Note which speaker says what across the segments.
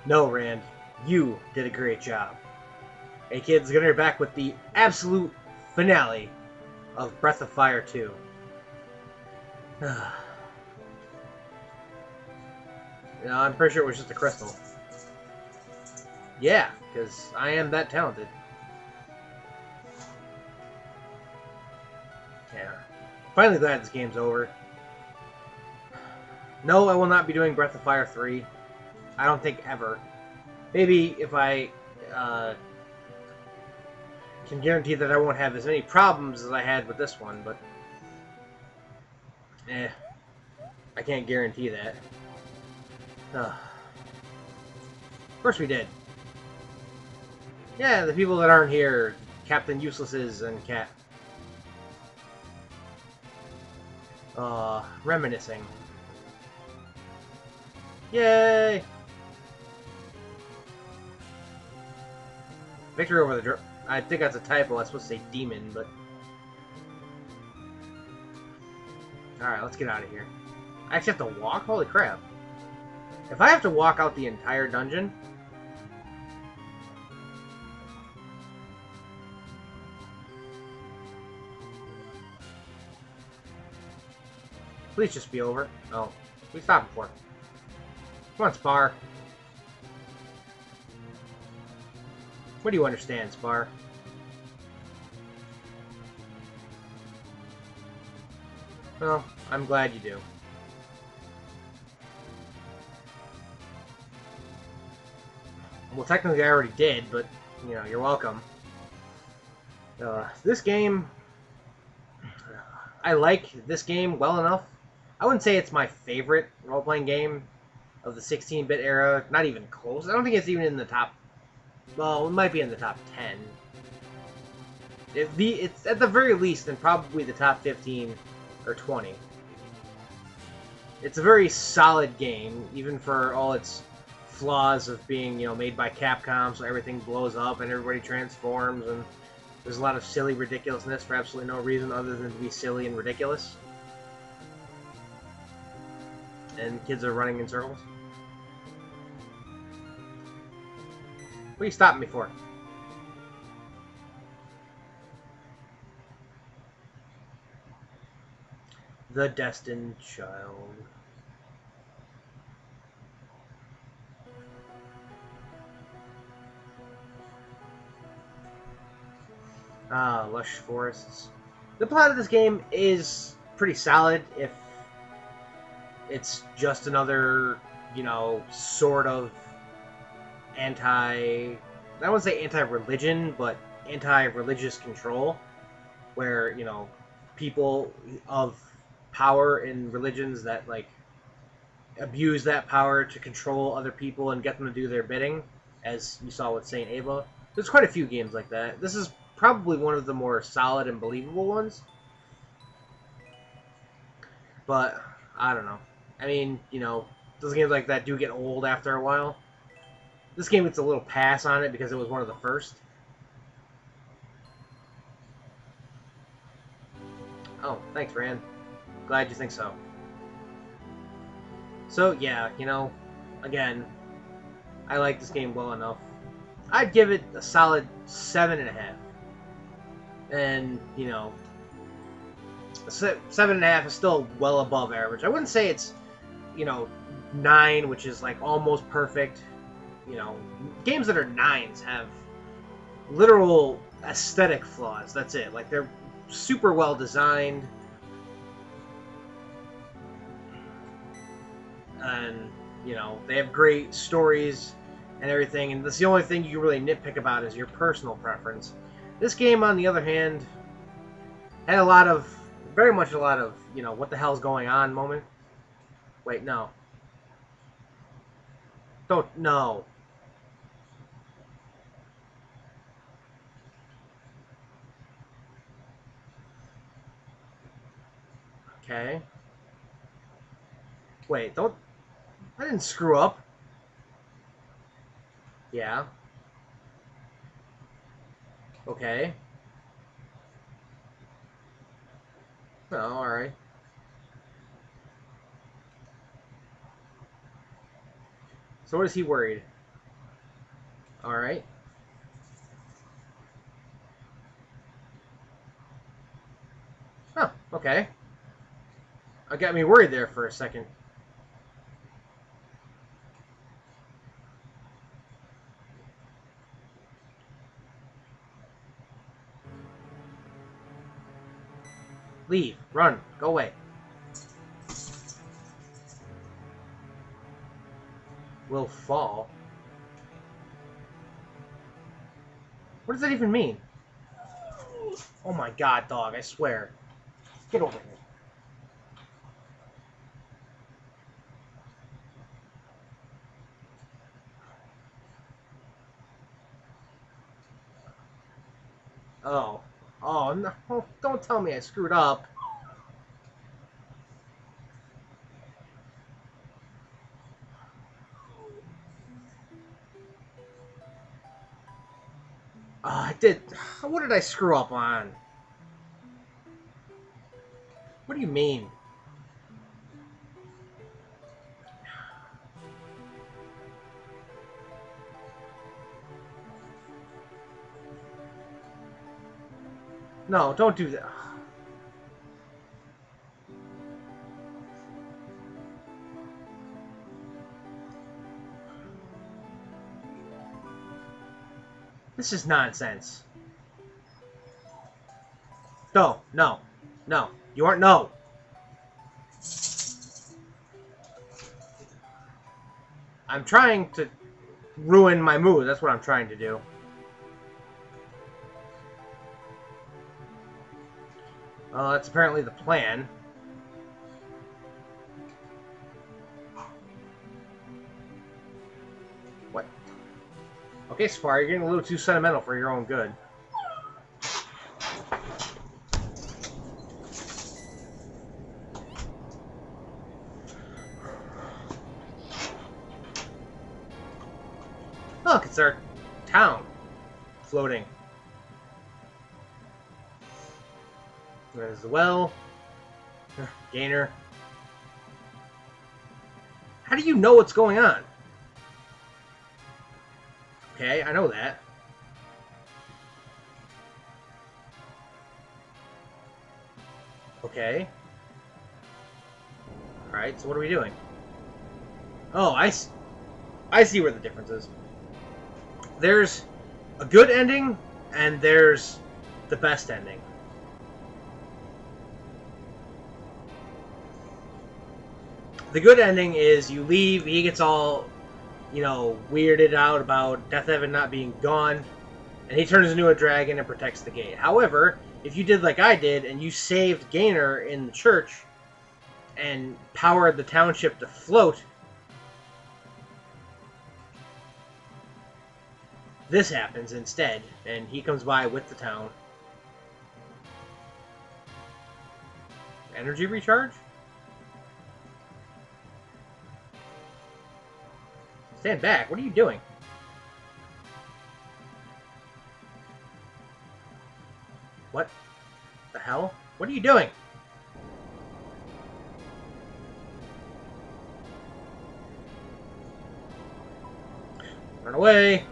Speaker 1: No, Rand, you did a great job. Hey kids, Gjenrei back with the absolute finale of Breath of Fire 2. I'm pretty sure it was just a crystal. Yeah, because I am that talented. Yeah. Finally glad this game's over. No, I will not be doing Breath of Fire 3. I don't think ever. Maybe if I can guarantee that I won't have as many problems as I had with this one, but I can't guarantee that. Of course we did. Yeah, the people that aren't here, Captain Uselesses and Cat. Reminiscing. Yay! Victory over the I think that's a typo. I was supposed to say demon, but... Alright, let's get out of here. I actually have to walk? Holy crap. If I have to walk out the entire dungeon... Please just be over. Oh, we stopped before. Come on, Spar. What do you understand, Spar? Well, I'm glad you do. Well, technically I already did, but, you know, you're welcome. This game... I like this game well enough. I wouldn't say it's my favorite role-playing game of the 16-bit era. Not even close. I don't think it's even in the top... Well, it might be in the top 10. It's at the very least in probably the top 15 or 20. It's a very solid game, even for all its flaws of being, you know, made by Capcom, so everything blows up and everybody transforms, and there's a lot of silly ridiculousness for absolutely no reason other than to be silly and ridiculous. And kids are running in circles. What are you stopping me for? The Destined Child. Ah, lush forests. The plot of this game is pretty solid if it's just another, you know, sort of I wouldn't say anti-religion, but anti-religious control, where, you know, people of power in religions that, like, abuse that power to control other people and get them to do their bidding, as you saw with Saint Ava. There's quite a few games like that. This is probably one of the more solid and believable ones. But, I don't know. I mean, you know, those games like that do get old after a while. This game gets a little pass on it because it was one of the first. Oh, thanks, Rand. Glad you think so. So, yeah, you know, again, I like this game well enough. I'd give it a solid 7.5. And, you know, 7.5 is still well above average. I wouldn't say it's, you know, 9, which is like almost perfect. You know, games that are 9s have literal aesthetic flaws. That's it. Like, they're super well designed. And, you know, they have great stories and everything. And that's the only thing you can really nitpick about is your personal preference. This game, on the other hand, had a lot of, very much a lot of, you know, what the hell's going on moment. Wait, no. Don't, no. Okay. Wait, don't, I didn't screw up. Yeah. Okay. Oh, alright. So what is he worried? Alright. Oh, okay. It got me worried there for a second. Leave. Run. Go away. Will fall. What does that even mean? Oh my god, dog, I swear. Get over here. Oh. Oh, no. Don't tell me I screwed up. Oh, I did. What did I screw up on? What do you mean? No, don't do that. This is nonsense. No, no, no. You aren't. No. I'm trying to ruin my mood. That's what I'm trying to do. That's apparently the plan. What? Okay, Spar, you're getting a little too sentimental for your own good. Look, it's our town floating. There's the well. Gainer. How do you know what's going on? Okay, I know that. Okay. Alright, so what are we doing? Oh, I see where the difference is. There's a good ending, and there's the best ending. The good ending is you leave, he gets all, you know, weirded out about Death Heaven not being gone, and he turns into a dragon and protects the gate. However, if you did like I did, and you saved Gainer in the church, and powered the township to float, this happens instead, and he comes by with the town. Energy recharge? Stand back. What are you doing? What the hell? What are you doing? Run away.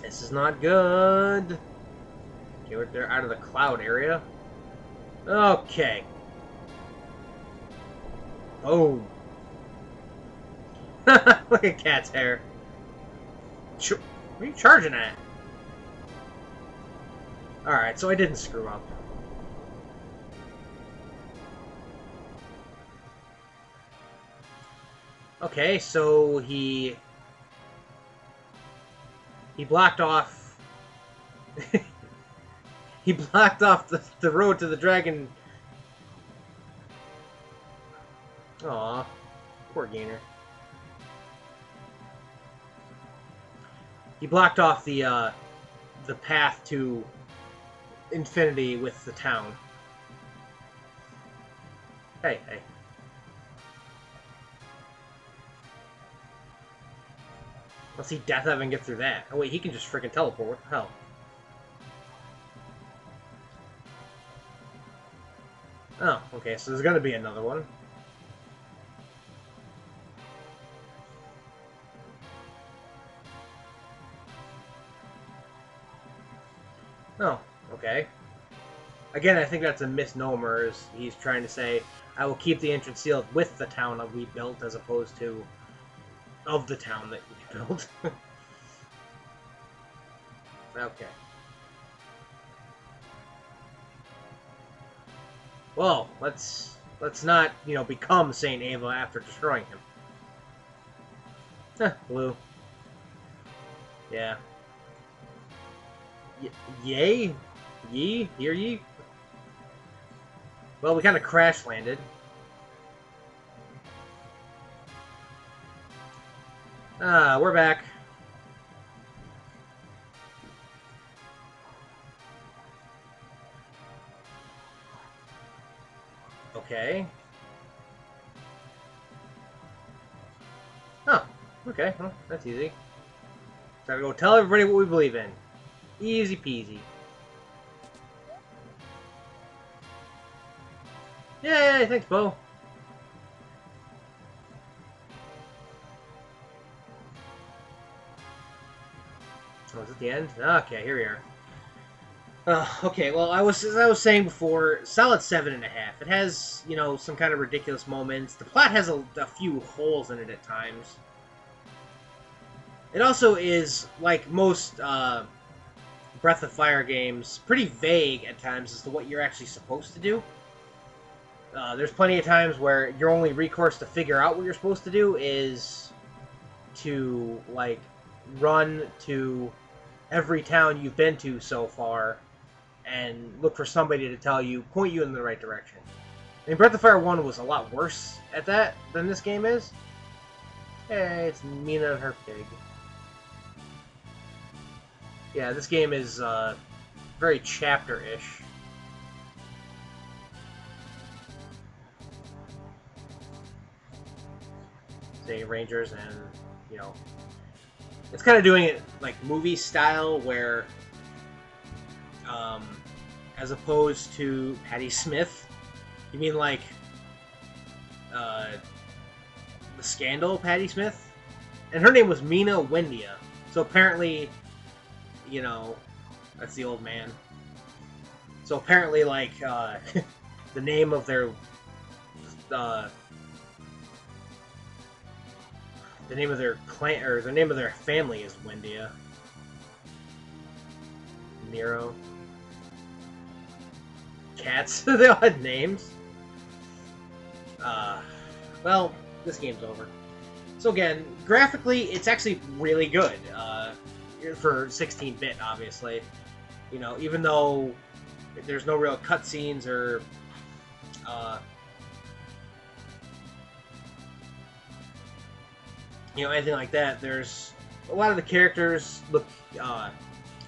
Speaker 1: This is not good. Okay, they're out of the cloud area. Okay. Boom. Look at Cat's hair. What are you charging at? Alright, so I didn't screw up. Okay, so he blocked off he blocked off the road to the dragon. Aw, poor Gainer. He blocked off the path to infinity with the town. Hey, hey. Let's see Death Heaven get through that. Oh wait, he can just freaking teleport. What the hell? Oh, okay, so there's gonna be another one. Oh, okay. Again, I think that's a misnomer. He's trying to say, I will keep the entrance sealed with the town that we built, as opposed to of the town that we built. Okay. Well, let's not, become Saint Ava after destroying him. Huh, blue. Yeah. Yay? Ye? Hear ye? Well, we kind of crash landed. We're back. Okay. Oh, okay. Well, that's easy. Gotta go tell everybody what we believe in. Easy peasy. Yay, thanks, Bo. Oh, is it the end? Okay, here we are. Okay, well, as I was saying before, solid 7.5. It has, some kind of ridiculous moments. The plot has a few holes in it at times. It also is, like most Breath of Fire games, pretty vague at times as to what you're actually supposed to do. There's plenty of times where your only recourse to figure out what you're supposed to do is to, like, run to every town you've been to so far and look for somebody to point you in the right direction. I mean, Breath of Fire 1 was a lot worse at that than this game is. Hey, it's Mina and her pig. Yeah, this game is very chapter-ish. Say Rangers, and, it's kind of doing it like movie style, where as opposed to Patti Smith, you mean like the Scandal Patti Smith? And her name was Mina Wendia. So apparently, that's the old man. So apparently, like, the name of their the name of their clan, or the name of their family, is Wendia. Nero. Cats. They all had names. Well, this game's over. So again, graphically, it's actually really good. For 16-bit, obviously. Even though there's no real cutscenes or anything like that, there's a lot of the characters look,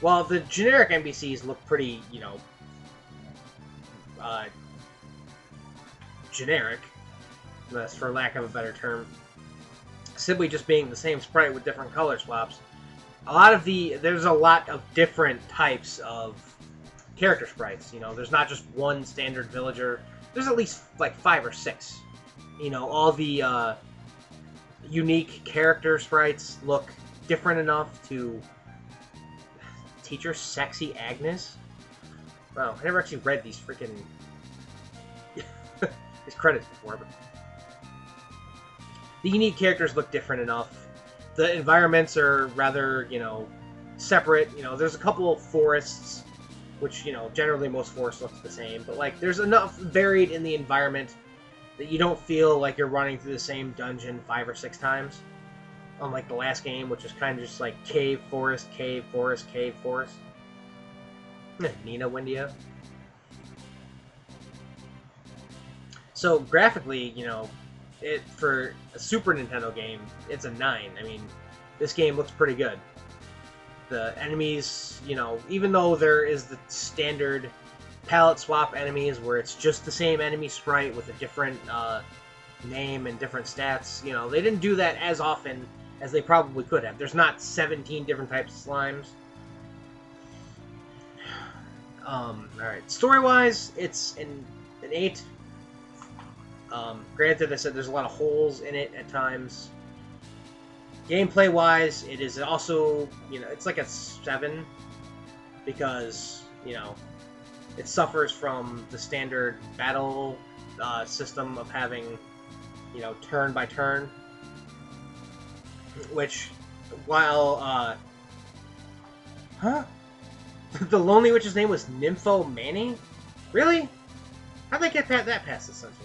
Speaker 1: while the generic NPCs look pretty, generic, that's for lack of a better term, simply just being the same sprite with different color swaps. There's a lot of different types of character sprites. There's not just one standard villager. There's at least like 5 or 6. All the unique character sprites look different enough to Teacher Sexy Agnes. Wow, I never actually read these freaking these credits before, but the unique characters look different enough. The environments are rather, separate. There's a couple of forests, which, generally most forests look the same, but, like, there's enough varied in the environment that you don't feel like you're running through the same dungeon 5 or 6 times. Unlike the last game, which is kind of just like cave, forest, cave, forest, cave, forest. Nina Wendia. So, graphically, for a Super Nintendo game, it's a 9. I mean, this game looks pretty good. The enemies, even though there is the standard palette swap enemies where it's just the same enemy sprite with a different name and different stats, they didn't do that as often as they probably could have. There's not 17 different types of slimes. Alright, story-wise, it's an 8. Granted, I said there's a lot of holes in it at times. Gameplay-wise, it is also, it's like a 7, because you know, it suffers from the standard battle system of having, you know, turn by turn, which, while, huh? The Lonely Witch's name was Nympho Manny? Really? How'd they get that past the censors?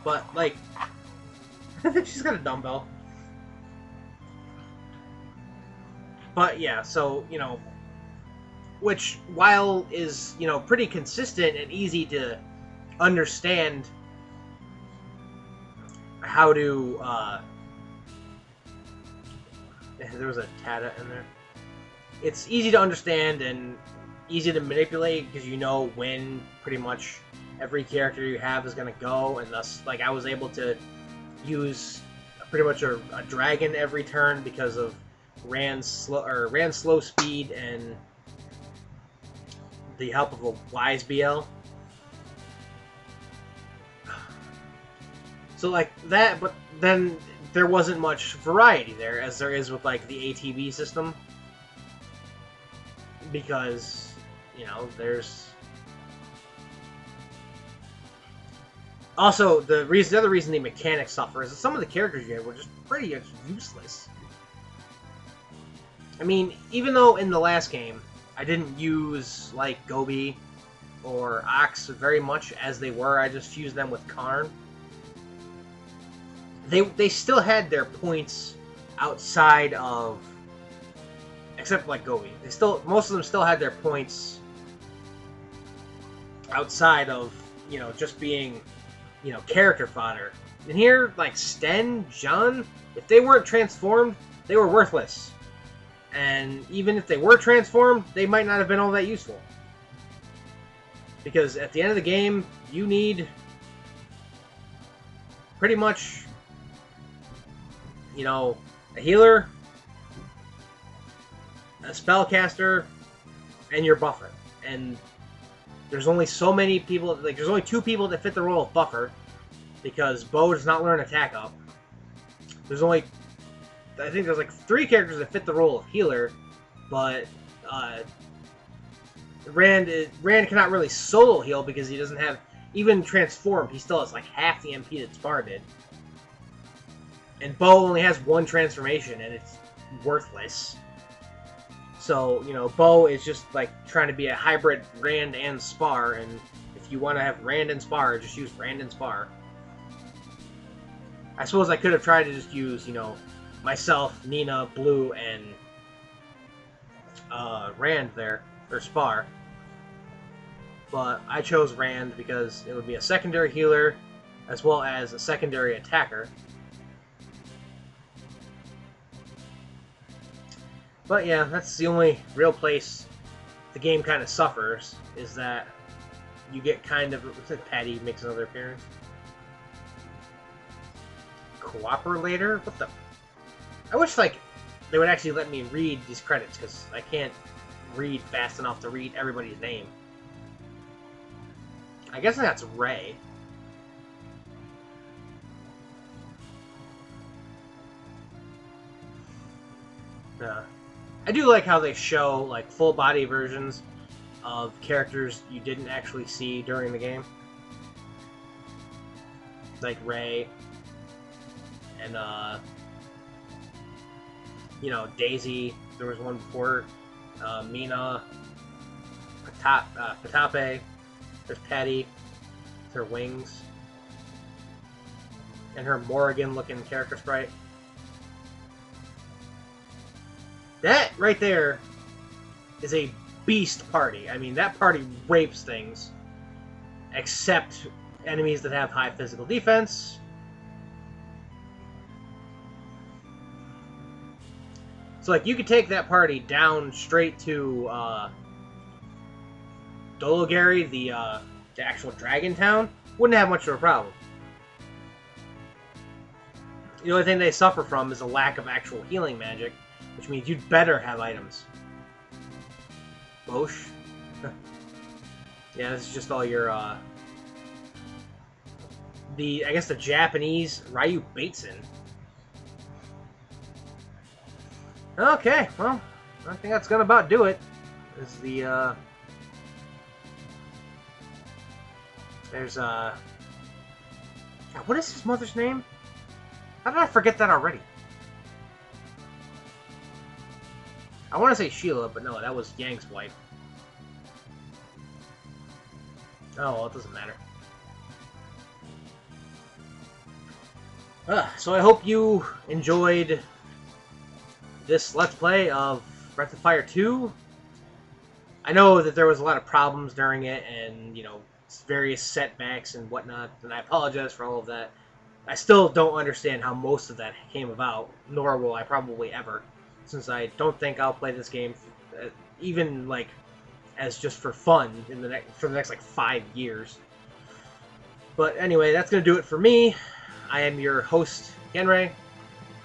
Speaker 1: But, like, I think she's got a dumbbell. But, yeah, so, you know, which, while is, you know, pretty consistent and easy to understand how to, there was a Tata in there. It's easy to understand and easy to manipulate because you know when pretty much every character you have is going to go, and thus, like, I was able to use pretty much a dragon every turn because of Rand's slow speed and the help of a wise BL. So, like, that, but then there wasn't much variety there, as there is with, like, the ATB system. Because, you know, there's... Also, the other reason the mechanics suffer is that some of the characters you had were just pretty useless. I mean, even though in the last game, I didn't use, like, Gobi or Ox very much as they were, I just fused them with Karn. They still had their points outside of, except like Gobi. Most of them still had their points outside of, you know, just being, you know, character fodder. And here, like Sten, Jun, if they weren't transformed, they were worthless. And even if they were transformed, they might not have been all that useful. Because at the end of the game, you need pretty much, you know, a healer, a spellcaster, and your buffer. And there's only so many people, like, there's only 2 people that fit the role of buffer, because Bo does not learn attack up. There's only, I think there's like 3 characters that fit the role of healer, but Rand cannot really solo heal because he doesn't have, even transformed, he still has like half the MP that Spar did. And Bo only has 1 transformation, and it's worthless. So, you know, Bo is just, like, trying to be a hybrid Rand and Spar, and if you want to have Rand and Spar, just use Rand and Spar. I suppose I could have tried to just use, you know, myself, Nina, Blue, and Rand there, or Spar. But I chose Rand because it would be a secondary healer, as well as a secondary attacker. But yeah, that's the only real place the game kind of suffers, is that you get kind of... Patty makes another appearance. Cooperator? What the... I wish, like, they would actually let me read these credits, because I can't read fast enough to read everybody's name. I guess that's Ray. I do like how they show, like, full-body versions of characters you didn't actually see during the game. Like Ray. And, you know, Daisy. There was one before. Mina. Patape. There's Patty. With her wings. And her Morrigan-looking character sprite. That right there is a beast party. I mean, that party rapes things. Except enemies that have high physical defense. So, like, you could take that party down straight to Dologary, the actual dragon town. Wouldn't have much of a problem. The only thing they suffer from is a lack of actual healing magic, which means you'd better have items. Bosch? Yeah, this is just all your, I guess the Japanese Ryu Bateson. Okay, well, I think that's gonna about do it. Is the there's what is his mother's name? How did I forget that already? I want to say Sheila, but no, that was Yang's wife. Oh, well, it doesn't matter. So I hope you enjoyed this Let's Play of Breath of Fire 2. I know that there was a lot of problems during it, and, you know, various setbacks and whatnot, and I apologize for all of that. I still don't understand how most of that came about, nor will I probably ever, since I don't think I'll play this game, even, like, as just for fun for the next, like, 5 years. But anyway, that's going to do it for me. I am your host, Gjenrei,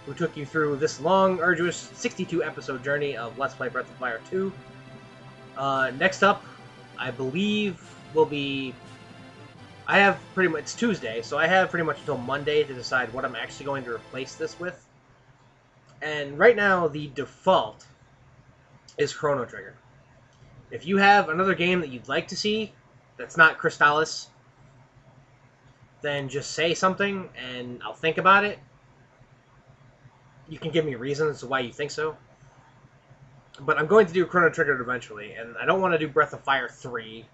Speaker 1: who took you through this long, arduous 62-episode journey of Let's Play Breath of Fire 2. Next up, I believe, will be... I have pretty much... It's Tuesday, so I have pretty much until Monday to decide what I'm actually going to replace this with. And right now, the default is Chrono Trigger. If you have another game that you'd like to see that's not Crystallis, then just say something, and I'll think about it. You can give me reasons to why you think so. But I'm going to do Chrono Trigger eventually, and I don't want to do Breath of Fire 3.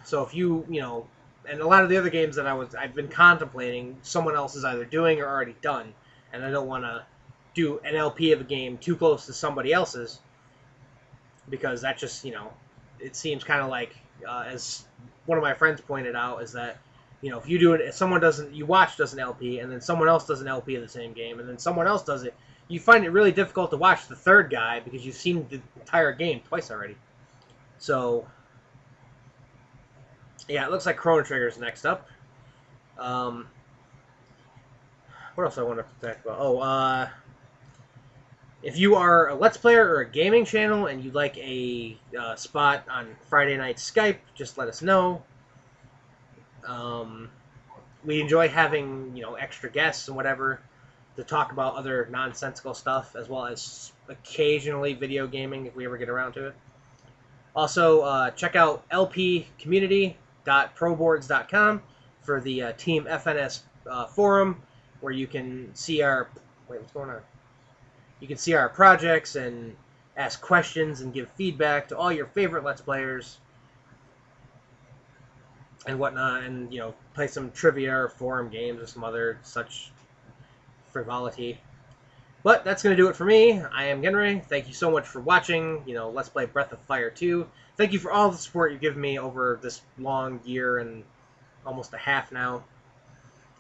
Speaker 1: So if you know, and a lot of the other games that I've been contemplating, someone else is either doing or already done, and I don't want to do an LP of a game too close to somebody else's, because that just, you know, it seems kind of like, as one of my friends pointed out, is that, you know, if you do it, if someone doesn't, you does an LP, and then someone else does an LP of the same game, and then someone else does it, you find it really difficult to watch the third guy because you've seen the entire game twice already. So, yeah, it looks like Chrono Trigger is next up. What else I want to talk about? Oh, if you are a Let's Player or a gaming channel and you'd like a spot on Friday night Skype, just let us know. We enjoy having, you know, extra guests and whatever to talk about other nonsensical stuff, as well as occasionally video gaming if we ever get around to it. Also, check out lpcommunity.proboards.com for the Team FNS forum, where you can see our... Wait, what's going on? You can see our projects and ask questions and give feedback to all your favorite Let's Players and whatnot, and, you know, play some trivia or forum games or some other such frivolity. But that's going to do it for me. I am Gyenrei. Thank you so much for watching, you know, Let's Play Breath of Fire 2. Thank you for all the support you've given me over this long year and almost a half now.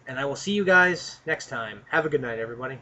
Speaker 1: And I will see you guys next time. Have a good night, everybody.